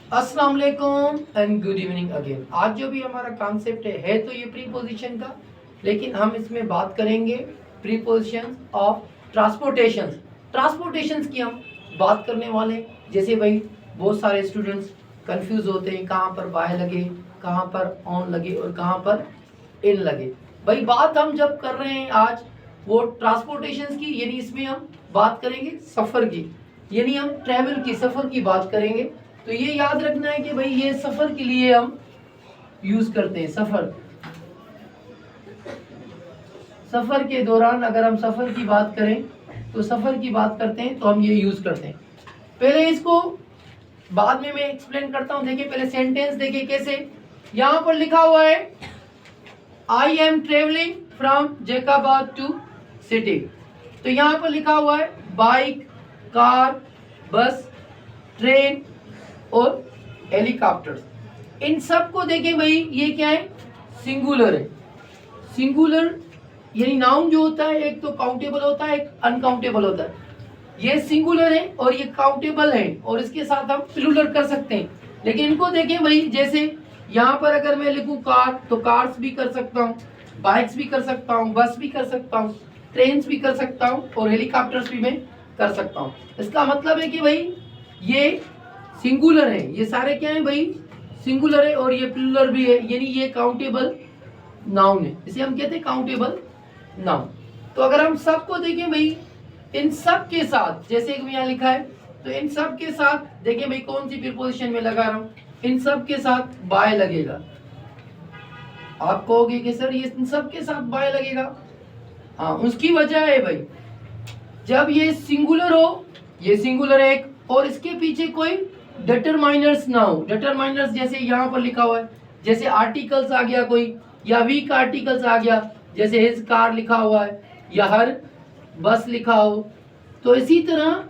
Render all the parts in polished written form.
अस्सलाम वालेकुम and good evening again. आज जो भी हमारा कॉन्सेप्ट है तो ये प्रीपोजिशन का, लेकिन हम इसमें बात करेंगे प्रीपोजिशन ऑफ ट्रांसपोर्टेशन। ट्रांसपोर्टेशंस की हम बात करने वाले। जैसे भाई बहुत सारे स्टूडेंट्स कंफ्यूज होते हैं कहाँ पर बाय लगे, कहाँ पर ऑन लगे और कहाँ पर इन लगे। भाई बात हम जब कर रहे हैं आज वो ट्रांसपोर्टेशंस की, यानी इसमें हम बात करेंगे सफ़र की, यानी हम ट्रैवल की, सफ़र की बात करेंगे। तो ये याद रखना है कि भाई ये सफ़र के लिए हम यूज़ करते हैं। सफ़र के दौरान अगर हम सफ़र की बात करें तो सफ़र की बात करते हैं तो हम ये यूज़ करते हैं। पहले इसको बाद में मैं एक्सप्लेन करता हूँ। देखिए पहले सेंटेंस देखिए कैसे यहाँ पर लिखा हुआ है, I am travelling from Jacobabad to city. तो यहाँ पर लिखा हुआ है बाइक, कार, बस, ट्रेन और हेलीकॉप्टर। इन सब को देखें भाई ये क्या है, सिंगुलर है। सिंगुलर यानी नाउन जो होता है एक तो काउंटेबल होता है, एक अनकाउंटेबल होता है। ये सिंगुलर है और ये काउंटेबल है और इसके साथ हम प्लूरल कर सकते हैं। लेकिन इनको देखें भाई, जैसे यहाँ पर अगर मैं लिखूं कार तो कार्स भी कर सकता हूँ, बाइक्स भी कर सकता हूँ, बस भी कर सकता हूँ, ट्रेन भी कर सकता हूँ और हेलीकॉप्टर्स भी मैं कर सकता हूँ। इसका मतलब है कि भाई ये सिंगुलर है, ये सारे क्या है भाई सिंगुलर है और ये प्लूरल भी है, यानी ये काउंटेबल नाउन है, इसे हम कहते हैं काउंटेबल नाउन। तो अगर हम सबको देखें भाई इन सब के साथ, जैसे कि यहाँ लिखा है तो इन सब के साथ देखिए भाई कौन सी प्रीपोजिशन में लगा रहा हूँ, इन सब के साथ बाय लगेगा। आप कहोगे कि सर ये इन सब के साथ बाय लगेगा, हाँ उसकी वजह है भाई जब ये सिंगुलर हो, ये सिंगुलर है एक और इसके पीछे कोई डिटरमाइनर्स ना हो। डिटरमाइनर्स जैसे यहाँ पर लिखा हुआ है, जैसे आर्टिकल्स आ गया कोई या वीक आर्टिकल्स आ गया, जैसे हिज कार लिखा हुआ है या हर बस लिखा हो, तो इसी तरह।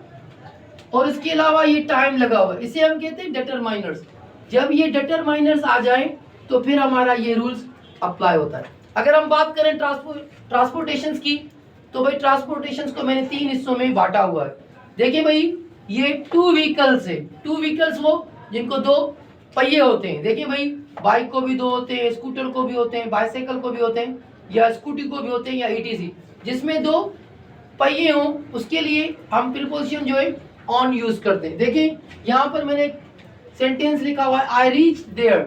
और इसके अलावा ये टाइम लगा हुआ है, इसे हम कहते हैं डिटरमाइनर्स। जब ये डिटरमाइनर्स आ जाए तो फिर हमारा ये रूल्स अप्लाई होता है। अगर हम बात करें ट्रांसपोर्टेशंस की, तो भाई ट्रांसपोर्टेशंस को मैंने 3 हिस्सों में बांटा हुआ है। देखिए भाई ये 2 व्हीकल्स है। 2 व्हीकल्स वो जिनको 2 पहिए होते हैं। देखिए भाई बाइक को भी 2 होते हैं, स्कूटर को भी होते हैं, बाइसाइकिल को भी होते हैं या स्कूटी को भी होते हैं या ईटीसी, जिसमें 2 पहिए हों उसके लिए हम प्रीपोजिशन जो है ऑन यूज करते हैं। देखिए यहाँ पर मैंने एक सेंटेंस लिखा हुआ है आई रीच देयर।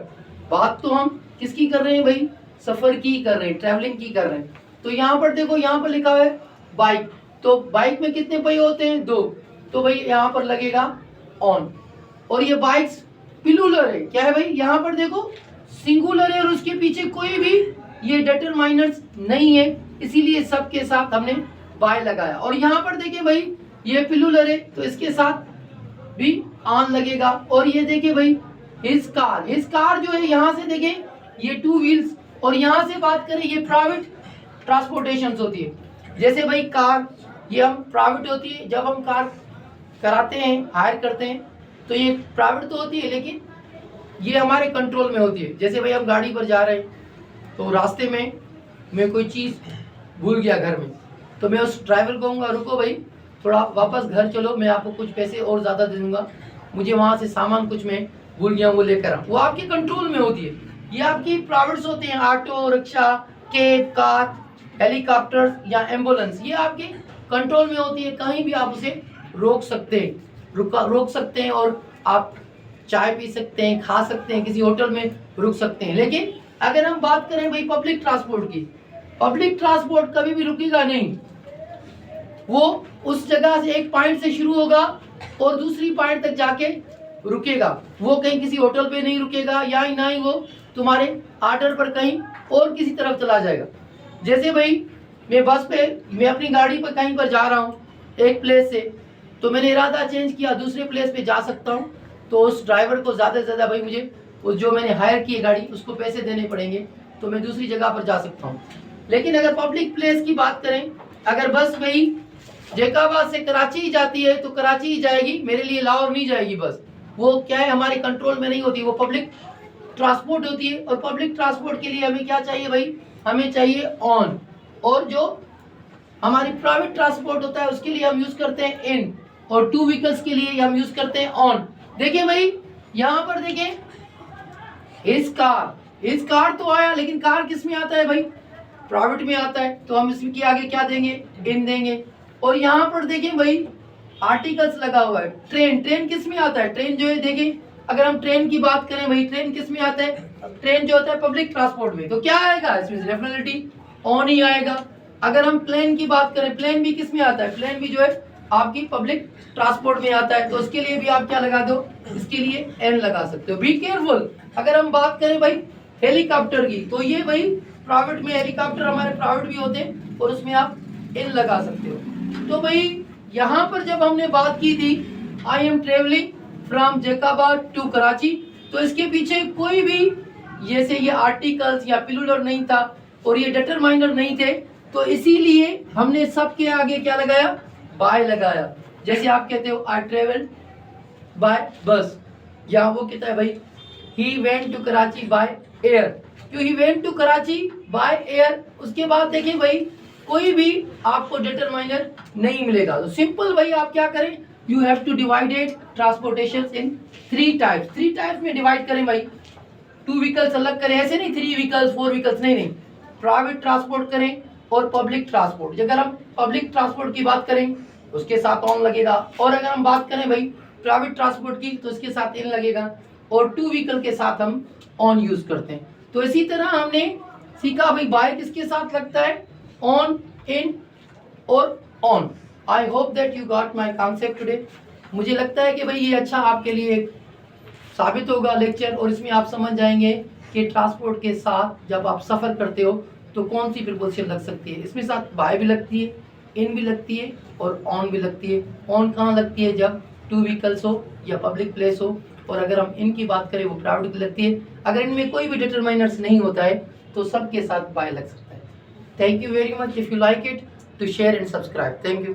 बात तो हम किसकी कर रहे हैं भाई, सफर की कर रहे हैं, ट्रैवलिंग की कर रहे हैं। तो यहाँ पर देखो यहाँ पर लिखा हुआ है बाइक, तो बाइक में कितने पहिए होते हैं, 2, तो भाई यहाँ पर लगेगा ऑन। और ये बाइक्स प्लूरल है, क्या है भाई यहाँ पर देखो सिंगुलर है और उसके पीछे कोई भी ये डिटरमाइनर्स नहीं है, इसीलिए सबके साथ हमने बाय लगाया। और यहाँ पर देखिए भाई ये प्लूरल है तो इसके साथ भी ऑन लगेगा। और ये देखिए भाई हिज कार जो है यहाँ से देखें ये 2 व्हील्स, और यहाँ से बात करें ये प्राइवेट ट्रांसपोर्टेशन होती है। जैसे भाई कार ये हम प्राइवेट होती है, जब हम कार कराते हैं, हायर करते हैं तो ये प्राइवेट तो होती है लेकिन ये हमारे कंट्रोल में होती है। जैसे भाई हम गाड़ी पर जा रहे हैं तो रास्ते में मैं कोई चीज़ भूल गया घर में, तो मैं उस ड्राइवर को कहूँगा रुको भाई थोड़ा वापस घर चलो, मैं आपको कुछ पैसे और ज़्यादा दे दूँगा, मुझे वहाँ से सामान कुछ मैं भूल गया वो लेकर आऊँ। वो आपके कंट्रोल में होती है। ये आपकी प्राइवेट्स होते हैं, auto rickshaw, cab, car, helicopters या एम्बुलेंस, ये आपके कंट्रोल में होती है। कहीं भी आप उसे रोक सकते हैं, रोक सकते हैं और आप चाय पी सकते हैं, खा सकते हैं, किसी होटल में रुक सकते हैं। लेकिन अगर हम बात करें भाई पब्लिक ट्रांसपोर्ट की, पब्लिक ट्रांसपोर्ट कभी भी रुकेगा नहीं। वो उस जगह से एक पॉइंट से शुरू होगा और दूसरी पॉइंट तक जाके रुकेगा। वो कहीं किसी होटल पे नहीं रुकेगा या ना ही वो तुम्हारे आर्डर पर कहीं और किसी तरफ चला जाएगा। जैसे भाई मैं बस पे, मैं अपनी गाड़ी पर कहीं पर जा रहा हूँ एक प्लेस से, तो मैंने इरादा चेंज किया, दूसरे प्लेस पे जा सकता हूँ, तो उस ड्राइवर को ज़्यादा से ज़्यादा भाई मुझे उस जो मैंने हायर की है गाड़ी उसको पैसे देने पड़ेंगे, तो मैं दूसरी जगह पर जा सकता हूँ। लेकिन अगर पब्लिक प्लेस की बात करें, अगर बस भाई जैकाबाद से कराची ही जाती है तो कराची ही जाएगी, मेरे लिए लाहौर नहीं जाएगी बस। वो क्या है हमारे कंट्रोल में नहीं होती, वो पब्लिक ट्रांसपोर्ट होती है। और पब्लिक ट्रांसपोर्ट के लिए हमें क्या चाहिए भाई, हमें चाहिए ऑन। और जो हमारी प्राइवेट ट्रांसपोर्ट होता है उसके लिए हम यूज करते हैं इन, और 2 व्हीकल्स के लिए हम यूज करते हैं ऑन। देखिए भाई यहाँ पर देखें इस कार तो आया, लेकिन कार किस में आता है भाई? प्राइवेट में आता है, तो हम इसके आगे क्या देंगे? इन देंगे। और यहाँ पर देखें भाई आर्टिकल्स लगा हुआ है, ट्रेन किस में आता है? ट्रेन जो है देखें, अगर हम ट्रेन की बात करें भाई, ट्रेन किस में आता है? ट्रेन जो होता है पब्लिक ट्रांसपोर्ट में, तो क्या आएगा इसमें? डेफिनेटली ऑन ही आएगा। अगर हम प्लेन की बात करें, प्लेन भी किस में आता है? प्लेन भी जो है आपकी पब्लिक ट्रांसपोर्ट में आता है, तो उसके लिए भी आप क्या लगा दो? इसके लिए एन लगा सकते हो। Be careful. अगर हम बात करें भाई हेलीकॉप्टर की, तो ये भाई प्राइवेट में हेलीकॉप्टर हमारे प्राइवेट भी होते हैं, और उसमें आप एन लगा सकते हो। तो भाई यहाँ पर जब हमने बात की थी I am travelling from Jacobabad to Karachi, तो इसके पीछे कोई भी जैसे ये आर्टिकल्स या पिलुलर नहीं था और ये डिटरमाइनर नहीं थे, तो इसीलिए हमने सबके आगे क्या लगाया? बाय लगाया। जैसे आप कहते हो आई ट्रेवल बाय बस, या वो कहता है भाई he went to Karachi by air, क्यों he went to Karachi by air. उसके बाद देखिए भाई कोई भी आपको डिटरमाइनर नहीं मिलेगा। तो सिंपल भाई आप क्या करें? You have two divided transportation in 3 types. 3 types में डिवाइड करें भाई। 2 व्हीकल्स अलग करें, ऐसे नहीं 3 व्हीकल्स 4 व्हीकल्स, नहीं, प्राइवेट ट्रांसपोर्ट करें और पब्लिक ट्रांसपोर्ट। अगर हम पब्लिक ट्रांसपोर्ट की बात करें उसके साथ ऑन लगेगा, और अगर हम बात करें भाई प्राइवेट ट्रांसपोर्ट की तो उसके साथ इन लगेगा, और 2 व्हीकल के साथ हम ऑन यूज करते हैं। तो इसी तरह हमने सीखा भाई बाय किसके साथ लगता है? ऑन, इन और on. I hope that you got my concept today. मुझे लगता है कि भाई ये अच्छा आपके लिए साबित होगा लेक्चर, और इसमें आप समझ जाएंगे कि ट्रांसपोर्ट के साथ जब आप सफ़र करते हो तो कौन सी प्रीपोजिशन लग सकती है। इसमें साथ बाय भी लगती है, इन भी लगती है और ऑन भी लगती है। ऑन कहाँ लगती है? जब 2 व्हीकल्स हो या पब्लिक प्लेस हो, और अगर हम इनकी बात करें वो प्राइवेट की लगती है। अगर इनमें कोई भी डिटरमाइनर्स नहीं होता है तो सबके साथ बाय लग सकता है। Thank you very much. If you like it to share and subscribe. Thank you.